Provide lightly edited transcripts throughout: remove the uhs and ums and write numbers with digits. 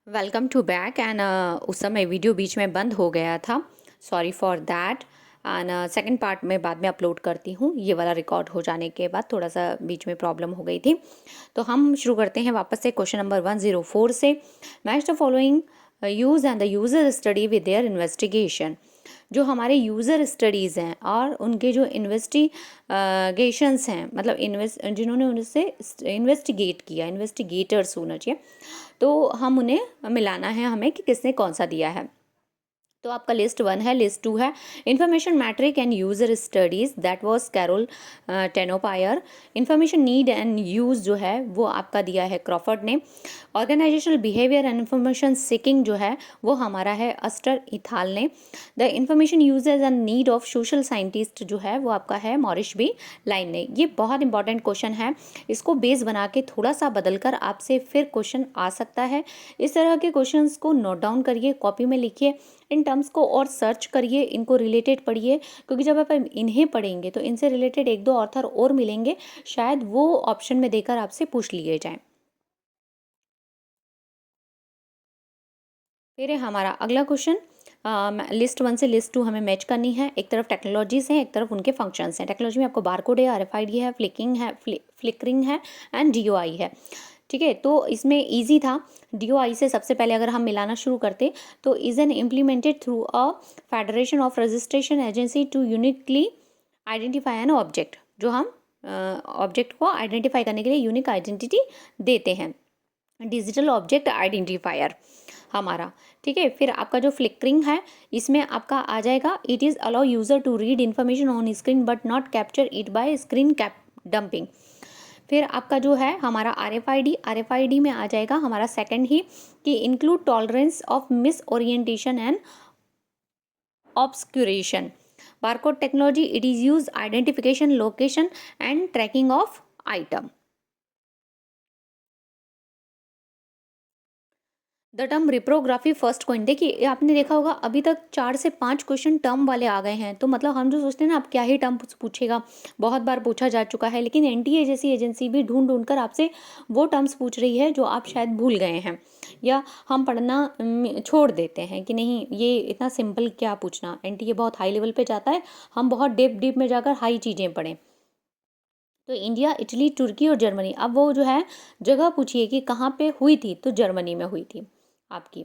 Welcome to back and उस समय video बीच में बंद हो गया था। Sorry for that. And second part में बाद में अपलोड करती हूँ। ये वाला रिकॉर्ड हो जाने के बाद थोड़ा सा बीच में प्रॉब्लम हो गई थी। तो हम शुरू करते हैं वापस से क्वेश्चन नंबर 104 से। Match the following use and the user study with their investigation. जो हमारे यूज़र स्टडीज़ हैं और उनके जो इन्वेस्टिगेशंस हैं, मतलब जिन्होंने उनसे इन्वेस्टिगेट किया, इन्वेस्टिगेटर्स होना चाहिए, तो हम उन्हें मिलाना है हमें कि किसने कौन सा दिया है। तो आपका लिस्ट 1 है, लिस्ट 2 है information metric and user studies, that was Carol Tenopir. Information need and use जो है वो आपका दिया है क्रॉफर्ड ने। Organisational behaviour and information seeking जो है वो हमारा है अस्टर इथाल ने। The information uses and need of social scientist जो है वो आपका है मॉरिश बी लाइन ने। ये बहुत इंपॉर्टेंट क्वेश्चन है, इसको बेस बना के थोड़ा सा बदलकर आपसे फिर क्वेश्चन आ सकता है। इस तरह के क्वेश्चंस को नोट डाउन करिए, कॉपी में लिखिए, इन टर्म्स को और सर्च करिए, इनको रिलेटेड पढ़िए, क्योंकि जब आप इन्हें पढ़ेंगे तो इनसे रिलेटेड एक दो ऑथर और मिलेंगे, शायद वो ऑप्शन में देकर आपसे पूछ लिए जाएं। फिर है हमारा अगला क्वेश्चन। लिस्ट 1 से लिस्ट 2 हमें मैच करनी है। एक तरफ टेक्नोलॉजीज हैं, एक तरफ उनके फंक्शंस हैं। टेक्नोलॉजी में आपको बारकोड है, आरएफआईडी है, फ्लिकरिंग है एंड डीओआई है। ठीक है, तो इसमें इजी था। डीओआई से सबसे पहले अगर हम मिलाना शुरू करते तो is an implemented through a federation of registration agency to uniquely identify an object. जो हम ऑब्जेक्ट को आइडेंटिफाई करने के लिए यूनिक आइडेंटिटी देते हैं, डिजिटल ऑब्जेक्ट आइडेंटिफायर हमारा। ठीक है, फिर आपका जो फ्लिकरिंग है इसमें आपका आ जाएगा it is allow user to read information on screen but not capture it by screen cap dumping. फिर आपका जो है हमारा आरएफआईडी में आ जाएगा हमारा सेकंड ही कि include tolerance of misorientation and obscuration. Barcode technology it is use identification location and tracking of item. The term reprography first coin, देखिए आपने देखा होगा अभी तक 4 से 5 क्वेश्चन टर्म वाले आ गए हैं। तो मतलब हम जो सोचते हैं ना आप क्या ही टर्म पूछेगा, बहुत बार पूछा जा चुका है, लेकिन एनटीए जैसी एजेंसी भी ढूंढ ढूंढ कर आपसे वो टर्म्स पूछ रही है जो आप शायद भूल गए हैं या हम पढ़ना छोड़ देते हैं कि नहीं ये इतना सिंपल क्या पूछना। एनटीए बहुत हाई लेवल पे जाता है, हम बहुत डीप डीप में जाकर हाई चीज़ें पढ़ें। तो इंडिया, इटली, तुर्की और जर्मनी। अब वो जो है जगह पूछिए कि कहाँ पे हुई थी, तो जर्मनी में हुई थी आपकी।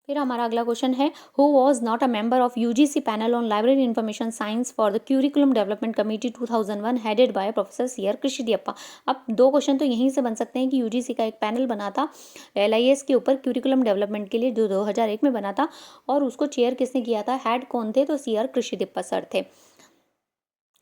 फिर हमारा अगला क्वेश्चन है who was not a member of UGC panel on library information science for the curriculum development committee 2001 headed by professor CR Krishnadiyappa. अब दो क्वेश्चन तो यहीं से बन सकते हैं कि यूजीसी का एक पैनल बना था एलआईएस के ऊपर क्यूरिकुलम डेवलपमेंट के लिए जो 2001 में बना था, और उसको चेयर किसने किया था, हेड कौन थे, तो सीआर कृष्णदियप्पा सर थे।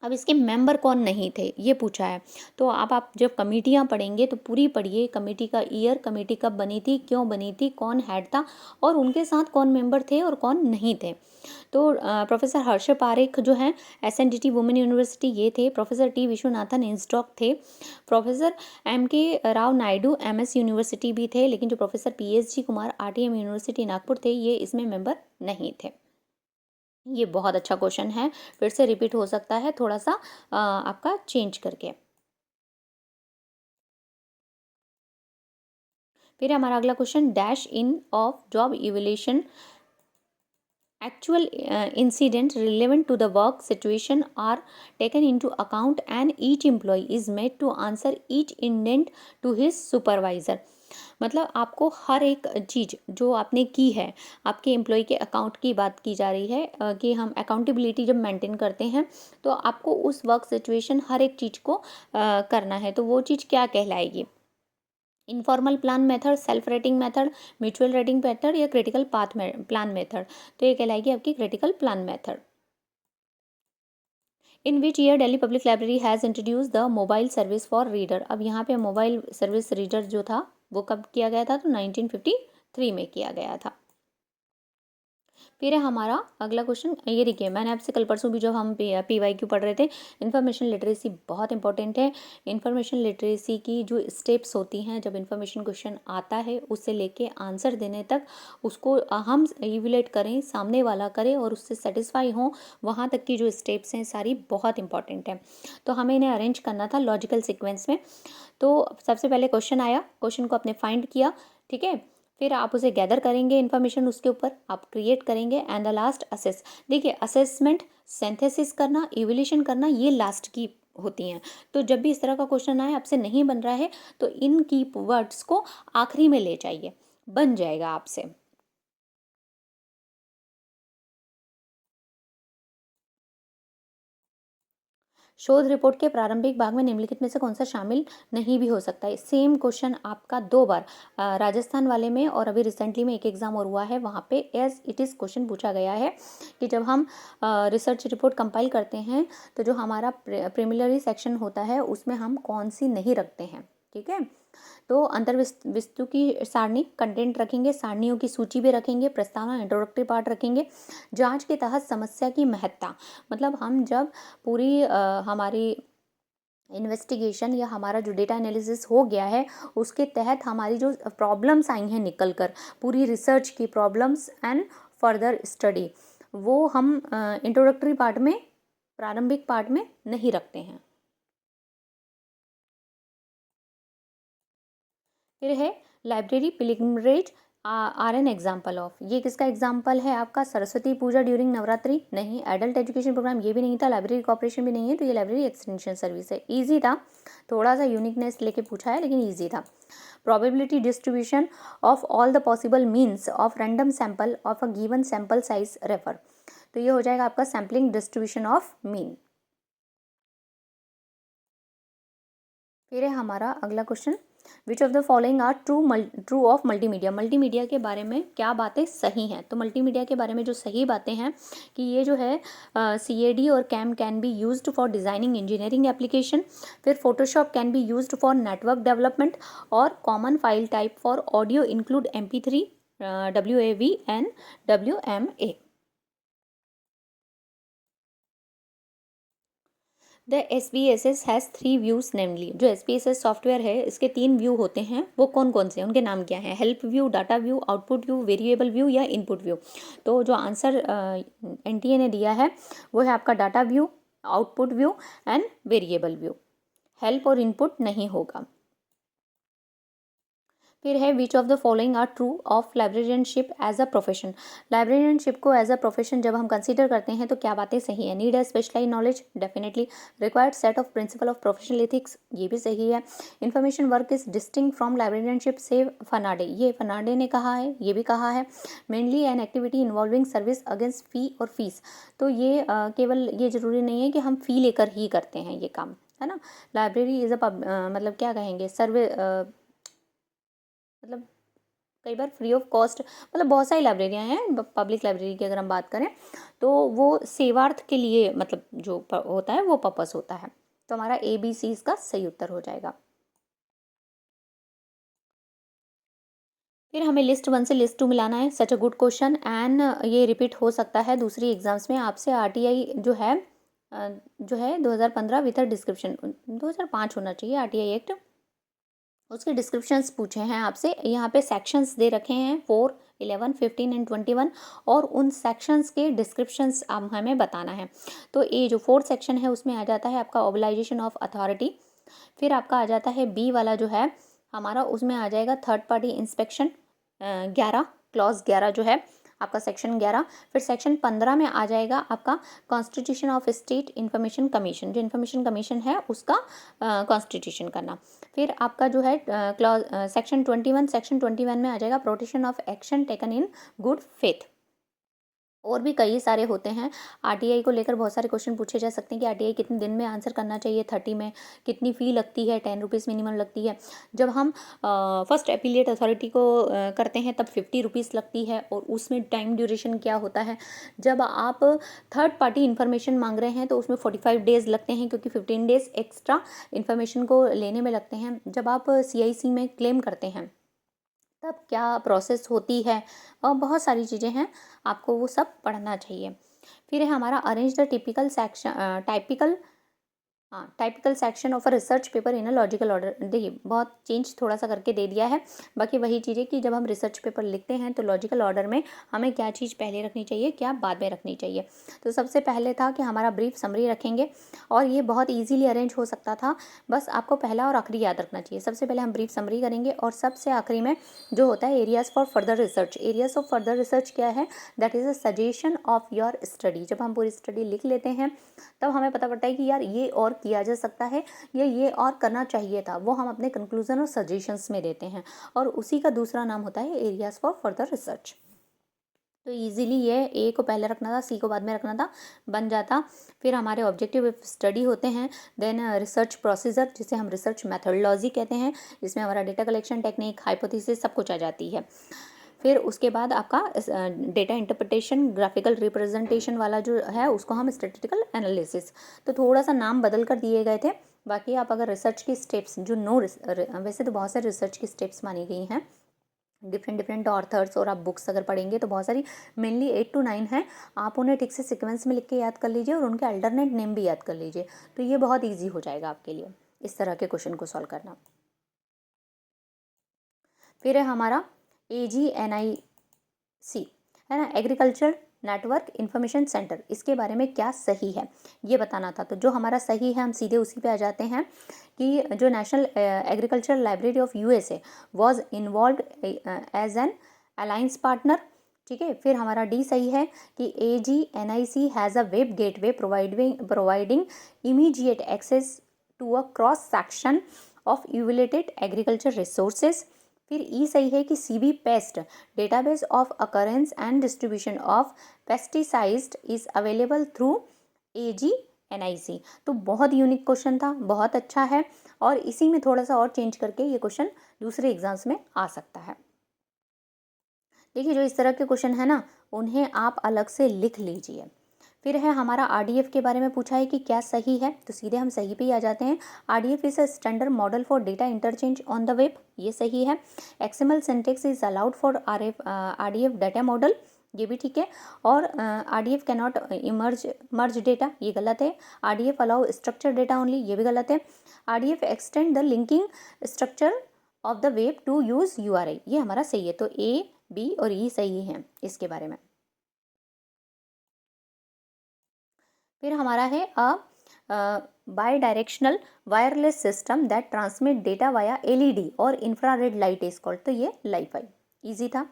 अब इसके मेंबर कौन नहीं थे ये पूछा है। तो आप जब कमेटियाँ पढ़ेंगे तो पूरी पढ़िए, कमेटी का ईयर, कमेटी कब बनी थी, क्यों बनी थी, कौन हेड था और उनके साथ कौन मेंबर थे और कौन नहीं थे। तो प्रोफेसर हर्ष पारेख जो हैं एसएनडीटी वुमेन यूनिवर्सिटी ये थे, प्रोफेसर टी विश्वनाथन इंस्टॉक थे, प्रोफेसर एम के राव नायडू एमएस यूनिवर्सिटी भी थे, लेकिन जो professor PSG Kumar RTM university Nagpur थे ये इसमें मेंबर नहीं थे। ये बहुत अच्छा क्वेश्चन है, फिर से रिपीट हो सकता है थोड़ा सा आपका चेंज करके। फिर हमारा अगला question dash in of job evaluation actual incident relevant to the work situation are taken into account and each employee is made to answer each indent to his supervisor। मतलब आपको हर एक चीज़ जो आपने की है, आपके एम्प्लॉय के अकाउंट की बात की जा रही है कि हम अकाउंटेबिलिटी जब मेंटेन करते हैं तो आपको उस वर्क सिचुएशन हर एक चीज़ को करना है, तो वो चीज़ क्या कहलाएगी। Informal plan method, self rating method, mutual rating method या क्रिटिकल पाथ प्लान मेथड। तो ये कहलाएगी आपकी critical plan method. In which year Delhi public library has introduce the mobile service for reader. अब यहाँ पे मोबाइल सर्विस रीडर जो था वो कब किया गया था, तो 1953 में किया गया था। फिर है हमारा अगला क्वेश्चन, ये देखिए मैंने आपसे कल परसों भी जब हम PYQ पढ़ रहे थे, इन्फॉर्मेशन लिटरेसी बहुत इंपॉर्टेंट है। इन्फॉर्मेशन लिटरेसी की जो स्टेप्स होती हैं, जब इन्फॉर्मेशन क्वेश्चन आता है उससे लेके आंसर देने तक उसको हम इवैल्यूएट करें, सामने वाला करे और उससे सेटिस्फाई हों, वहाँ तक की जो स्टेप्स हैं सारी बहुत इंपॉर्टेंट है। तो हमें इन्हें अरेंज करना था लॉजिकल सीक्वेंस में। तो सबसे पहले क्वेश्चन आया, क्वेश्चन को आपने फाइंड किया, ठीक है, फिर आप उसे गैदर करेंगे इन्फॉर्मेशन, उसके ऊपर आप क्रिएट करेंगे एंड द लास्ट असेस। देखिए असेसमेंट, सिंथेसिस करना, इवोल्यूशन करना, ये लास्ट की होती हैं। तो जब भी इस तरह का क्वेश्चन आए, आपसे नहीं बन रहा है तो इन की वर्ड्स को आखिरी में ले जाइए, बन जाएगा आपसे। शोध रिपोर्ट के प्रारंभिक भाग में निम्नलिखित में से कौन सा शामिल नहीं भी हो सकता है। सेम क्वेश्चन आपका 2 बार राजस्थान वाले में और अभी रिसेंटली में एक एग्जाम और हुआ है, वहाँ पे एज इट इज़ क्वेश्चन पूछा गया है कि जब हम रिसर्च रिपोर्ट कंपाइल करते हैं तो जो हमारा प्रीलिमिनरी सेक्शन होता है उसमें हम कौन सी नहीं रखते हैं, ठीक है। तो अंतर्वस्तु की सारणी, कंटेंट रखेंगे, सारणियों की सूची भी रखेंगे, प्रस्तावना इंट्रोडक्टरी पार्ट रखेंगे, जांच के तहत समस्या की महत्ता, मतलब हम जब पूरी हमारी इन्वेस्टिगेशन या हमारा जो डेटा एनालिसिस हो गया है उसके तहत हमारी जो प्रॉब्लम्स आई हैं निकल कर, पूरी रिसर्च की प्रॉब्लम्स एंड फर्दर स्टडी, वो हम इंट्रोडक्टरी पार्ट में, प्रारंभिक पार्ट में नहीं रखते हैं। फिर है library pilgrimage are an example of, ये किसका एग्जाम्पल है आपका, सरस्वती पूजा ड्यूरिंग नवरात्रि नहीं, एडल्ट एजुकेशन प्रोग्राम ये भी नहीं था, लाइब्रेरी कॉर्पोरेशन भी नहीं है, तो ये लाइब्रेरी एक्सटेंशन सर्विस है। इजी था, थोड़ा सा यूनिकनेस लेके पूछा है लेकिन इजी था। Probability distribution of all the possible means of random sample of a given sample size refer, तो ये हो जाएगा आपका सैम्पलिंग डिस्ट्रीब्यूशन ऑफ मीन। फिर है हमारा अगला question, which of the following are true of multimedia, multimedia के बारे में क्या बातें सही हैं। तो मल्टीमीडिया के बारे में जो सही बातें हैं कि ये जो है CAD और CAM can be used for designing engineering application, फिर Photoshop can be used for network development, और common file type for audio include MP3, WAV and WMA। The SPSS has 3 views namely, जो SPSS software है इसके 3 view होते हैं, वो कौन कौन से हैं, उनके नाम क्या हैं, help view, data view, output view, variable view या इनपुट व्यू। तो जो आंसर NTA ने दिया है वो है आपका data view, output view and variable view, help और इनपुट नहीं होगा। फिर है which of the following are true of librarianship as a profession, librarianship को एज अ प्रोफेशन जब हम कंसीडर करते हैं तो क्या बातें सही है। नीड है specialize knowledge, definitely. Required set of principle of professional ethics, ये भी सही है। Information work is distinct from librarianship से फर्नाडे, ये फर्नाडे ने कहा है, ये भी कहा है। Mainly an activity involving service against fee और फीस, तो ये केवल ये जरूरी नहीं है कि हम फ़ी लेकर ही करते हैं ये काम, है ना। लाइब्रेरी इज़ अ मतलब क्या कहेंगे, सर्वे, मतलब कई बार फ्री ऑफ कॉस्ट, मतलब बहुत सारी लाइब्रेरियाँ हैं पब्लिक लाइब्रेरी की अगर हम बात करें तो वो सेवार्थ के लिए, मतलब जो होता है वो पर्पस होता है। तो हमारा ABC इसका सही उत्तर हो जाएगा। फिर हमें लिस्ट 1 से लिस्ट 2 मिलाना है, सच अ गुड क्वेश्चन एंड ये रिपीट हो सकता है दूसरी एग्जाम्स में आपसे। RTI जो है 2015 विथ डिस्क्रिप्शन, 2005 होना चाहिए RTI एक्ट, उसके डिस्क्रिप्शंस पूछे हैं आपसे। यहाँ पे सेक्शंस दे रखे हैं 4, 11, 15 एंड 21, और उन सेक्शंस के डिस्क्रिप्शंस आप हमें बताना है। तो ये जो 4th सेक्शन है उसमें आ जाता है आपका ऑब्लाइजेशन ऑफ अथॉरिटी, फिर आपका आ जाता है B वाला जो है हमारा, उसमें आ जाएगा थर्ड पार्टी इंस्पेक्शन 11, क्लॉज 11 जो है आपका सेक्शन 11। फिर सेक्शन 15 में आ जाएगा आपका constitution of state information commission, जो इन्फॉर्मेशन कमीशन है उसका कॉन्स्टिट्यूशन करना। फिर आपका जो है क्लॉज सेक्शन 21, सेक्शन 21 में आ जाएगा protection of action taken in good faith. और भी कई सारे होते हैं। RTI को लेकर बहुत सारे क्वेश्चन पूछे जा सकते हैं कि RTI कितने दिन में आंसर करना चाहिए, 30 में, कितनी फ़ी लगती है, 10 रुपीज़ मिनिमम लगती है। जब हम फर्स्ट एपीलेट अथॉरिटी को करते हैं तब 50 रुपीज़ लगती है, और उसमें टाइम ड्यूरेशन क्या होता है। जब आप थर्ड पार्टी इन्फॉर्मेशन मांग रहे हैं तो उसमें 45 डेज़ लगते हैं, क्योंकि 15 डेज़ एक्स्ट्रा इन्फॉर्मेशन को लेने में लगते हैं। जब आप CIC में क्लेम करते हैं तब क्या प्रोसेस होती है, और बहुत सारी चीज़ें हैं, आपको वो सब पढ़ना चाहिए। फिर है हमारा arrange the typical section of a research paper in a logical order. देखिए बहुत चेंज थोड़ा सा करके दे दिया है, बाकी वही चीज़ें कि जब हम रिसर्च पेपर लिखते हैं तो लॉजिकल ऑर्डर में हमें क्या चीज़ पहले रखनी चाहिए, क्या बाद में रखनी चाहिए। तो सबसे पहले था कि हमारा ब्रीफ समरी रखेंगे, और ये बहुत ईजीली अरेंज हो सकता था, बस आपको पहला और आखिरी याद रखना चाहिए। सबसे पहले हम ब्रीफ समरी करेंगे, और सबसे आखिरी में जो होता है areas for further research. Areas of further research क्या है, that is a suggestion of your study. जब हम पूरी स्टडी लिख लेते हैं तब हमें पता पड़ता है कि यार ये और किया जा सकता है, ये और करना चाहिए था, वो हम अपने कंक्लूजन और सजेशंस में देते हैं, और उसी का दूसरा नाम होता है एरियाज फॉर फर्दर रिसर्च। तो इजीली ये ए को पहले रखना था, सी को बाद में रखना था, बन जाता। फिर हमारे ऑब्जेक्टिव स्टडी होते हैं, देन रिसर्च प्रोसीजर जिसे हम रिसर्च मेथोडोलॉजी कहते हैं, जिसमें हमारा डेटा कलेक्शन टेक्निक, हाइपोथेसिस सब कुछ आ जाती है। फिर उसके बाद आपका डेटा इंटरप्रिटेशन, ग्राफिकल रिप्रेजेंटेशन वाला जो है उसको हम स्टैटिस्टिकल एनालिसिस। तो थोड़ा सा नाम बदल कर दिए गए थे, बाकी आप अगर रिसर्च की स्टेप्स जो वैसे तो बहुत सारे रिसर्च की स्टेप्स मानी गई हैं, डिफरेंट डिफरेंट ऑर्थर्स, और आप बुक्स अगर पढ़ेंगे तो बहुत सारी, मेनली 8 to 9 हैं, आप उन्हें ठीक से सीक्वेंस में लिख के याद कर लीजिए, और उनके अल्टरनेट नेम भी याद कर लीजिए, तो ये बहुत ईजी हो जाएगा आपके लिए इस तरह के क्वेश्चन को सॉल्व करना। फिर है हमारा AGNIC, है ना, एग्रीकल्चर नेटवर्क इंफॉर्मेशन सेंटर। इसके बारे में क्या सही है ये बताना था। तो जो हमारा सही है हम सीधे उसी पे आ जाते हैं कि जो national agriculture library of USA was involve as an alliance partner. ठीक है, फिर हमारा डी सही है कि AGNIC has a web gateway providing immediate access to a cross section of utilated agriculture resources. फिर ई सही है कि CB pest database of occurrence and distribution of pesticides is available through AGNIC। तो बहुत unique question था, बहुत अच्छा है, और इसी में थोड़ा सा और चेंज करके ये क्वेश्चन दूसरे एग्जाम्स में आ सकता है। देखिए जो इस तरह के क्वेश्चन है ना, उन्हें आप अलग से लिख लीजिए। फिर है हमारा RDF के बारे में पूछा है कि क्या सही है, तो सीधे हम सही पे ही आ जाते हैं। RDF is a standard model for data interchange on the web, ये सही है। XML syntax is allowed for RDF data model, ये भी ठीक है। और RDF कैनॉट मर्ज डेटा, ये गलत है। RDF allow structure data only, ये भी गलत है। RDF extend the linking structure of the web two use URI, ये हमारा सही है। तो A, B और E सही हैं इसके बारे में। फिर हमारा है by directional wireless system that transmit data via LED और इंफ्रारेड लाइट इज कॉल्ड, तो ये लाइफाई, इजी था।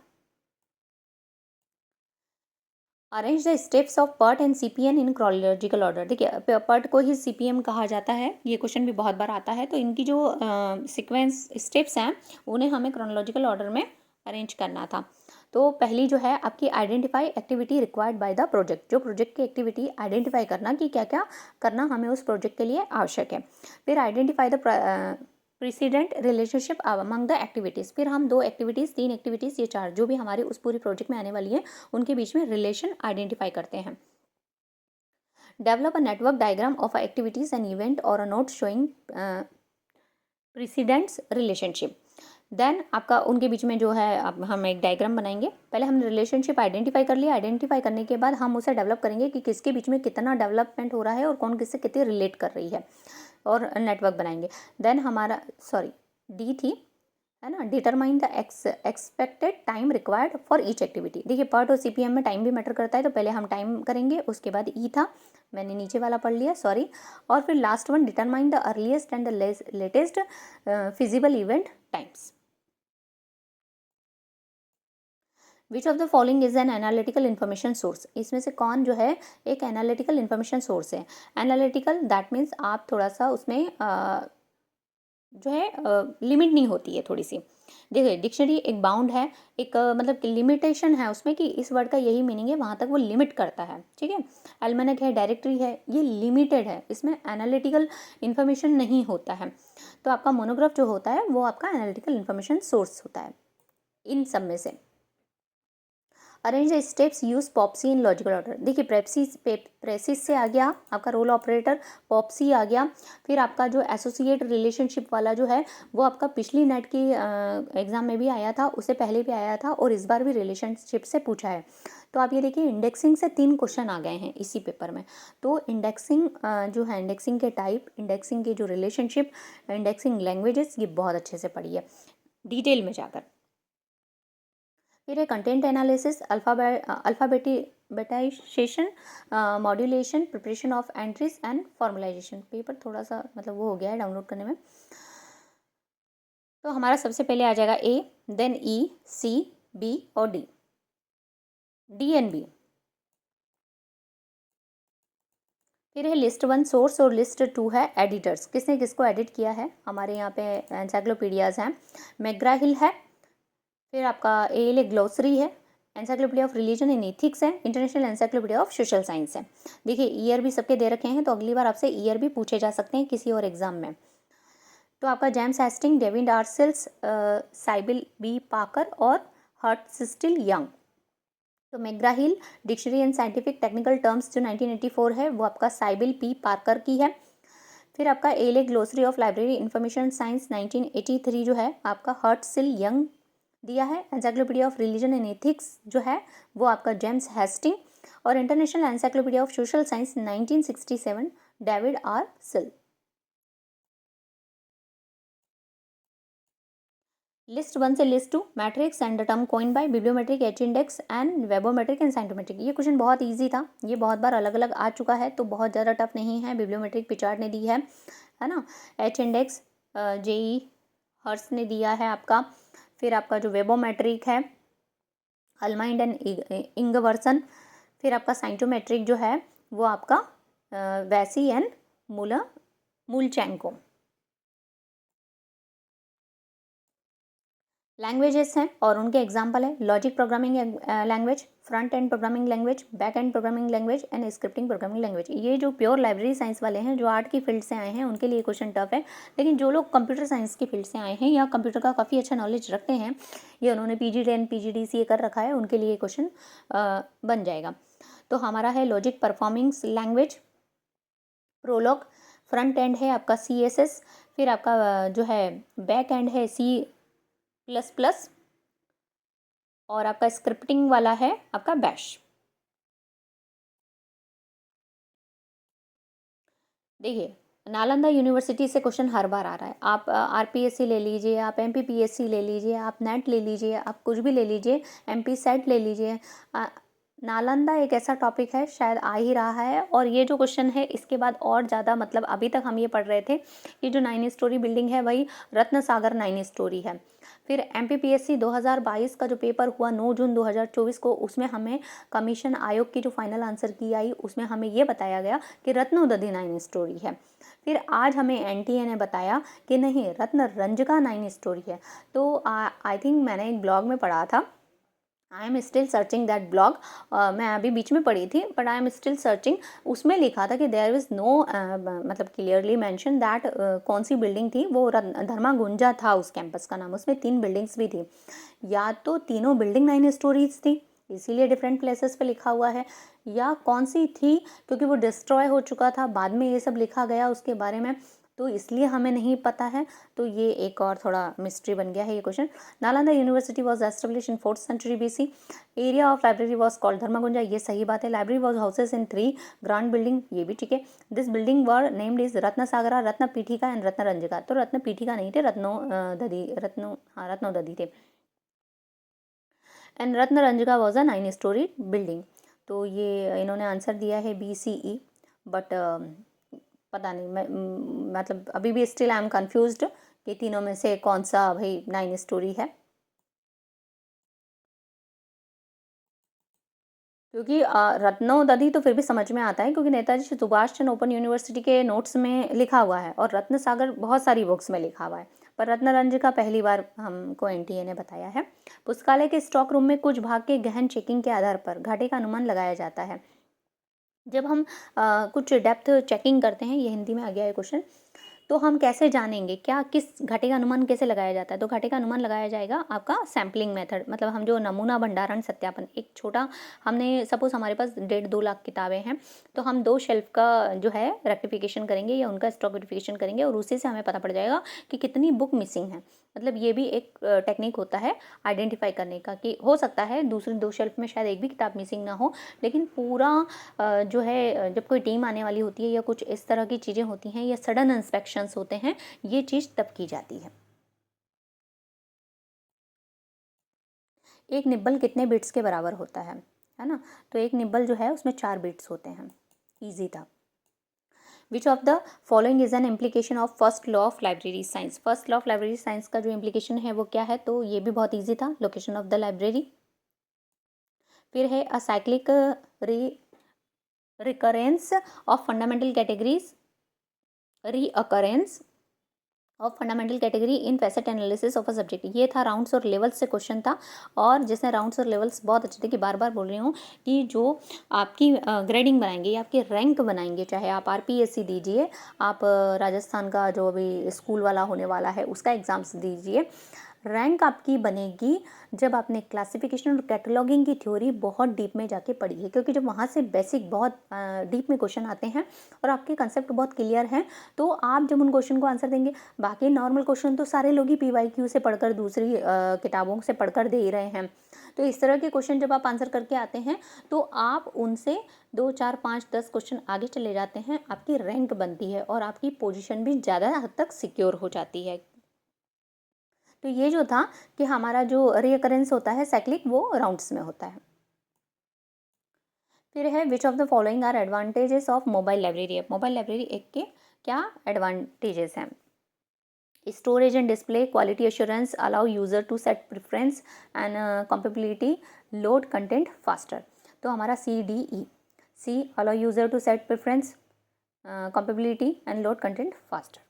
Arrange the steps of PERT and CPM in chronological order. देखिए PERT को ही CPM कहा जाता है, ये क्वेश्चन भी बहुत बार आता है, तो इनकी जो सीक्वेंस स्टेप्स हैं उन्हें हमें क्रोनोलॉजिकल ऑर्डर में अरेंज करना था। तो पहली जो है आपकी identify activity required by the project, जो प्रोजेक्ट की एक्टिविटी आइडेंटिफाई करना कि क्या क्या करना हमें उस प्रोजेक्ट के लिए आवश्यक है। फिर identify the president relationship among the activities. फिर हम 2 एक्टिविटीज़, 3 एक्टिविटीज़, ये 4 जो भी हमारे उस पूरी प्रोजेक्ट में आने वाली है उनके बीच में रिलेशन आइडेंटिफाई करते हैं। Develop a network diagram of activities and event और a note showing presidents relationship. Then आपका उनके बीच में जो है अब हम एक डायग्राम बनाएंगे। पहले हमने रिलेशनशिप आइडेंटिफाई कर लिया, आइडेंटिफाई करने के बाद हम उसे डेवलप करेंगे कि किसके बीच में कितना डेवलपमेंट हो रहा है और कौन किससे कितने रिलेट कर रही है, और नेटवर्क बनाएंगे। देन हमारा डी थी, है ना, determine the expected time required for each activity. देखिए PERT और CPM में टाइम भी मैटर करता है, तो पहले हम टाइम करेंगे, उसके बाद ई था, मैंने नीचे वाला पढ़ लिया, सॉरी। और फिर last one, determine the earliest and the latest feasible event times. Which of the following is an analytical information source. इसमें से कौन जो है एक एनालिटिकल इन्फॉर्मेशन सोर्स है। एनालिटिकल दैट मीन्स आप थोड़ा सा उसमें जो है लिमिट नहीं होती है थोड़ी सी। देखिए डिक्शनरी एक बाउंड है, एक मतलब लिमिटेशन है उसमें कि इस वर्ड का यही मीनिंग है, वहाँ तक वो लिमिट करता है, ठीक है। एल्मेनक है, डायरेक्टरी है, ये लिमिटेड है, इसमें एनालिटिकल इन्फॉर्मेशन नहीं होता है। तो आपका मोनोग्राफ जो होता है वो आपका एनालिटिकल इन्फॉर्मेशन सोर्स होता है इन सब में से। Arrange the steps use Popsy in logical order. देखिए प्रेसिस से आ गया आपका रोल ऑपरेटर, पॉप्सी आ गया, फिर आपका जो एसोसिएट रिलेशनशिप वाला जो है वो आपका पिछली नेट की एग्जाम में भी आया था, उससे पहले भी आया था और इस बार भी रिलेशनशिप से पूछा है। तो आप ये देखिए इंडेक्सिंग से 3 क्वेश्चन आ गए हैं इसी पेपर में। तो इंडेक्सिंग जो है, इंडेक्सिंग के टाइप, इंडेक्सिंग के जो रिलेशनशिप, इंडेक्सिंग लैंग्वेजेस, ये बहुत अच्छे से पढ़िए डिटेल में जाकर। फिर है content analysis, alphabetisation, modulation, preparation of entries and formalisation. Paper थोड़ा सा मतलब वो हो गया है डाउनलोड करने में। तो हमारा सबसे पहले आ जाएगा ए, देन ई, सी, बी और डी, डी एंड बी। फिर है लिस्ट 1 सोर्स और लिस्ट 2 है एडिटर्स। किसने किसको एडिट किया है? हमारे यहाँ पे एनसाइक्लोपीडियाज हैं, मैग्रा हिल है, फिर आपका एएलए ग्लोसरी है, encyclopedia of religion and ethics है, international encyclopedia of social science है। देखिए ईयर भी सबके दे रखे हैं, तो अगली बार आपसे ईयर भी पूछे जा सकते हैं किसी और एग्जाम में। तो आपका James Hasting, David R Sills, Sybil B Parker और हर्ट सिस्टिल यंग। तो McGraw Hill dictionary and scientific technical terms जो 1984 है वो आपका साइबिल पी पार्कर की है। फिर आपका ALA glossary of library information science 1983 जो है आपका हर्ट सिल यंग दिया है। Encyclopedia of religion and ethics जो है वो आपका जेम्स हेस्टिंग, और international encyclopedia of social science 1967 David R Sills. List 1 से list 2, metrics and the term coin by bibliometric, H index and webometric and scientometric. ये question बहुत easy था, ये बहुत बार अलग अलग आ चुका है, तो बहुत ज़्यादा टफ नहीं है। बिब्लियोमेट्रिक पिचार्ड ने दी है ना। एच इंडेक्स जेई हर्स ने दिया है आपका। फिर आपका जो वेबोमेट्रिक है अल्माइंड एंड इंगवर्सन। फिर आपका साइंटोमेट्रिक जो है वो आपका वैसी एंड मूलचेंको। लैंग्वेजेस हैं और उनके एग्जाम्पल है logic programming language, front end programming language, back and programming language and scripting programming language. ये जो प्योर लाइब्रेरी साइंस वाले हैं, जो आर्ट की फील्ड से आए हैं, उनके लिए क्वेश्चन टफ है। लेकिन जो लोग कंप्यूटर साइंस की फील्ड से आए हैं या कंप्यूटर का काफ़ी अच्छा नॉलेज रखते हैं, ये उन्होंने PG10 PGDCA कर रखा है, उनके लिए क्वेश्चन बन जाएगा। तो हमारा है logic performing language, Prolog. Front end है आपका CSS, फिर आपका जो है बैक एंड है C++, और आपका स्क्रिप्टिंग वाला है आपका बैश। देखिए नालंदा यूनिवर्सिटी से क्वेश्चन हर बार आ रहा है। आप RPSC ले लीजिए, आप MPPSC ले लीजिए, आप नेट ले लीजिए, आप कुछ भी ले लीजिए, MP सेट ले लीजिए, नालंदा एक ऐसा टॉपिक है शायद आ ही रहा है। और ये जो क्वेश्चन है इसके बाद और ज़्यादा, मतलब अभी तक हम ये पढ़ रहे थे कि जो 9 स्टोरी बिल्डिंग है वही रत्न सागर 9 स्टोरी है। फिर MPPSC 2022 का जो पेपर हुआ 9 जून 2024 को, उसमें हमें कमीशन आयोग की जो फाइनल आंसर की आई, उसमें हमें ये बताया गया कि रत्नोदधि 9 स्टोरी है। फिर आज हमें NTA ने बताया कि नहीं, रत्न रंजका 9 स्टोरी है। तो आई थिंक मैंने एक ब्लॉग में पढ़ा था, I am still searching that blog, मैं अभी बीच में पढ़ी थी but I am still searching. उसमें लिखा था कि देयर इज़ नो, मतलब क्लियरली मेंशन दैट कौन सी बिल्डिंग थी वो, धर्मा गुंजा था उस कैंपस का नाम, उसमें 3 बिल्डिंग्स भी थी। या तो तीनों बिल्डिंग 9 स्टोरीज थी इसीलिए डिफरेंट प्लेसेस पे लिखा हुआ है, या कौन सी थी क्योंकि वो डिस्ट्रॉय हो चुका था, बाद में ये सब लिखा गया उसके बारे में, तो इसलिए हमें नहीं पता है। तो ये एक और थोड़ा मिस्ट्री बन गया है ये question. Nalanda university was establish in 4th century BC। Area of library was called Dharmaganja, ये सही बात है। Library was houses in 3 grand building, ये भी ठीक है। This building were named is Ratna Sagara, Ratna पीठिका and Ratna रंजिका। तो रत्न पीठिका नहीं थे, रत्नोदधि थे। And Ratna Ranjika was a 9 storey building. तो ये इन्होंने आंसर दिया है BCE, बट पता नहीं, मैं मतलब अभी भी स्टिल आई एम कन्फ्यूज्ड कि तीनों में से कौन सा भाई 9 स्टोरी है, क्योंकि रत्नोदधि तो फिर भी समझ में आता है क्योंकि नेताजी सुभाष चंद्र ओपन यूनिवर्सिटी के नोट्स में लिखा हुआ है, और रत्न सागर बहुत सारी बुक्स में लिखा हुआ है, पर रत्नरंजिका पहली बार हमको NTA ने बताया है। पुस्तकालय के स्टॉक रूम में कुछ भाग के गहन चेकिंग के आधार पर घाटे का अनुमान लगाया जाता है। जब हम कुछ डेप्थ चेकिंग करते हैं, ये हिंदी में आ गया है क्वेश्चन, तो हम कैसे जानेंगे क्या किस घटे का अनुमान कैसे लगाया जाता है? तो घटे का अनुमान लगाया जाएगा आपका सैम्पलिंग मेथड, मतलब हम जो नमूना भंडारण सत्यापन, एक छोटा, हमने सपोज हमारे पास 1.5-2 लाख किताबें हैं, तो हम 2 शेल्फ का जो है रेक्टिफिकेशन करेंगे या उनका स्टॉक वेरिफिकेशन करेंगे और उसी से हमें पता पड़ जाएगा कि कितनी बुक मिसिंग है। मतलब ये भी एक टेक्निक होता है आइडेंटिफाई करने का, कि हो सकता है दूसरी 2 शेल्फ में शायद एक भी किताब मिसिंग ना हो, लेकिन पूरा जो है जब कोई टीम आने वाली होती है या कुछ इस तरह की चीज़ें होती हैं या सडन इंस्पेक्शंस होते हैं, ये चीज़ तब की जाती है। एक निब्बल कितने बिट्स के बराबर होता है ना? तो एक निब्बल जो है उसमें 4 बिट्स होते हैं। ईजी था। विच of the following is an implication of first law of library science? First law of library science का जो इम्प्लीकेशन है वो क्या है? तो ये भी बहुत ईजी था, लोकेशन ऑफ द लाइब्रेरी। फिर है a cyclic recurrence of fundamental categories, recurrence of fundamental category in facet analysis of a subject. ये था राउंड्स और लेवल्स से क्वेश्चन था, और जिसने राउंड्स और लेवल्स बहुत अच्छे थे, कि बार बार बोल रही हूँ कि जो आपकी ग्रेडिंग बनाएंगे या आपके रैंक बनाएंगे, चाहे आप आरपीएससी दीजिए, आप राजस्थान का जो अभी स्कूल वाला होने वाला है उसका एग्ज़ाम्स दीजिए, रैंक आपकी बनेगी जब आपने क्लासिफिकेशन और कैटलॉगिंग की थ्योरी बहुत डीप में जाके पढ़ी है, क्योंकि जब वहाँ से बेसिक बहुत डीप में क्वेश्चन आते हैं और आपके कंसेप्ट बहुत क्लियर हैं, तो आप जब उन क्वेश्चन को आंसर देंगे, बाकी नॉर्मल क्वेश्चन तो सारे लोग ही पीवाईक्यू से पढ़कर दूसरी किताबों से पढ़कर दे ही रहे हैं, तो इस तरह के क्वेश्चन जब आप आंसर करके आते हैं तो आप उनसे 2, 4, 5, 10 क्वेश्चन आगे चले जाते हैं, आपकी रैंक बनती है और आपकी पोजीशन भी ज़्यादा हद तक सिक्योर हो जाती है। तो ये जो था कि हमारा जो रीअकरेंस होता है साइक्लिक, वो राउंड्स में होता है। फिर है which of the following are advantages of mobile library app? Mobile library app के क्या एडवांटेजेस हैं? Storage and display, quality assurance, allow user to set preference and compatibility, load content faster. तो हमारा CDE, C allow user to set preference, compatibility and load content faster.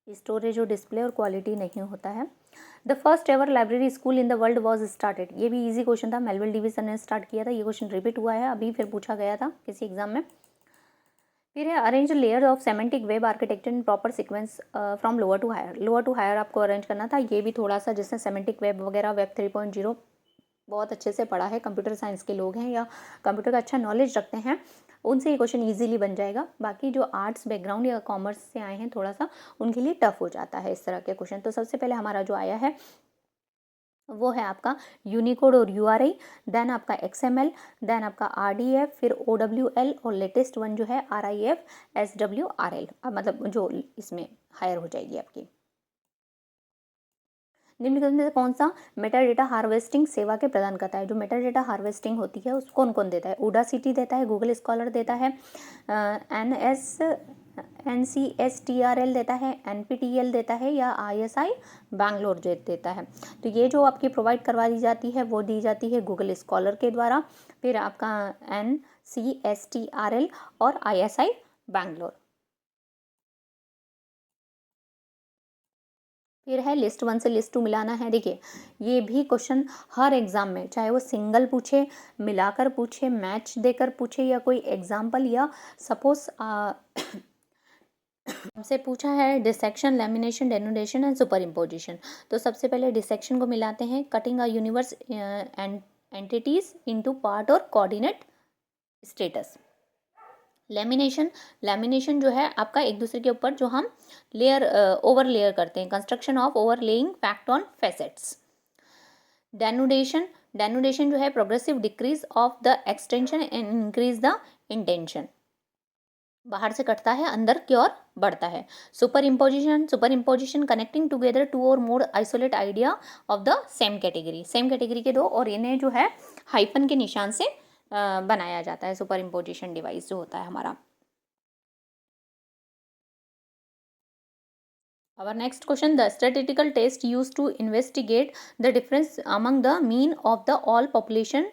Storage और display और quality नहीं होता है। The first ever library school in the world was started. ये भी easy question था, मेलविल डेविसन ने स्टार्ट किया था। ये क्वेश्चन रिपीट हुआ है अभी, फिर पूछा गया था किसी एग्जाम में। फिर है arrange layer of semantic web architecture in proper sequence from lower to higher. Lower to higher आपको अरेंज करना था। ये भी थोड़ा सा जिसने सेमेंटिक वेब वगैरह, वेब 3.0 बहुत अच्छे से पढ़ा है, कंप्यूटर साइंस के लोग हैं या कंप्यूटर का अच्छा नॉलेज रखते हैं, उनसे ये क्वेश्चन इजीली बन जाएगा। बाकी जो आर्ट्स बैकग्राउंड या कॉमर्स से आए हैं थोड़ा सा, उनके लिए टफ हो जाता है इस तरह के क्वेश्चन। तो सबसे पहले हमारा जो आया है वो है आपका यूनिकोड और URI, देन आपका XML, देन आपका RDF, फिर OWL, और लेटेस्ट वन जो है RIF SWRL, अब मतलब जो इसमें हायर हो जाएगी आपकी। निम्नलिखित में से कौन सा मेटा डेटा हार्वेस्टिंग सेवा के प्रदान करता है? जो मेटा डेटा हार्वेस्टिंग होती है उसको कौन कौन देता है? उडासिटी देता है, गूगल स्कॉलर देता है, NCSTRL देता है, NPTEL देता है, या ISI बैंगलोर देता है। तो ये जो आपकी प्रोवाइड करवा दी जाती है वो दी जाती है गूगल स्कॉलर के द्वारा, फिर आपका NCSTRL और ISI बैंगलोर। फिर है लिस्ट 1 से लिस्ट 2 मिलाना है। देखिए ये भी क्वेश्चन हर एग्जाम में, चाहे वो सिंगल पूछे, मिलाकर पूछे, मैच देकर पूछे, या कोई एग्जाम्पल, या सपोज हमसे पूछा है dissection, lamination, denotation and superimposition. तो सबसे पहले डिसेक्शन को मिलाते हैं। Cutting a universe entities into part और कोऑर्डिनेट स्टेटस। लेमिनेशन, लेमिनेशन जो है आपका एक दूसरे के ऊपर जो हम लेयर ओवर लेयर करते हैं, construction of overlaying fact on facets. Denudation, denudation जो है progressive decrease of the extension and increase the intention, बाहर से कटता है अंदर की ओर बढ़ता है। Superimposition, superimposition connecting together two और more isolate idea of the same category, same category के दो और इन्हें जो है हाइफन के निशान से बनाया जाता है। सुपर इम्पोजिशन डिवाइस जो होता है हमारा। Our next question, the statistical test used to investigate the difference among the mean of the all population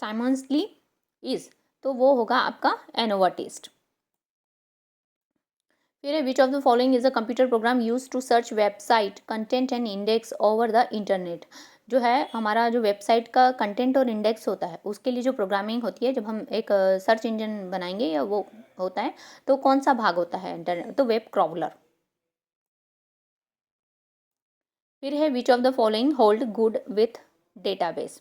simultaneously is, तो वो होगा आपका एनोवा टेस्ट। फिर है which of the following is a computer program use to search website content and index over the internet. जो है हमारा जो वेबसाइट का कंटेंट और इंडेक्स होता है उसके लिए जो प्रोग्रामिंग होती है, जब हम एक सर्च इंजन बनाएंगे या वो होता है, तो कौन सा भाग होता है इंटरनेट, तो वेब क्रॉलर। फिर है which of the following hold good with database.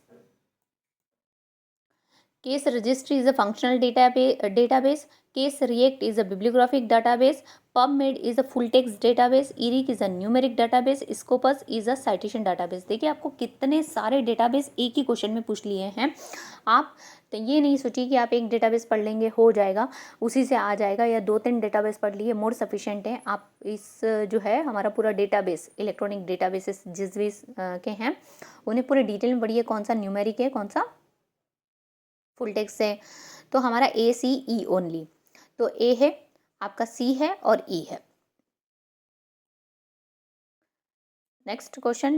Case registry is a functional database. Case React is a bibliographic database. PubMed is a full text database. ERIC is a numeric database. Scopus is a citation database. देखिए आपको कितने सारे database एक ही question में पूछ लिए हैं। आप तो ये नहीं सोचिए कि आप एक डेटाबेस पढ़ लेंगे हो जाएगा, उसी से आ जाएगा, या 2-3 डेटाबेस पढ़ लिए मोर सफिशिएंट है। आप इस जो है हमारा पूरा डेटाबेस, इलेक्ट्रॉनिक डेटाबेसेस जिस भी के हैं उन्हें पूरे डिटेल में पढ़िए, कौन सा न्यूमेरिक है, कौन सा फुल टेक्स्ट है। तो हमारा ACE ओनली, तो ए है आपका, सी है और ई है। Next question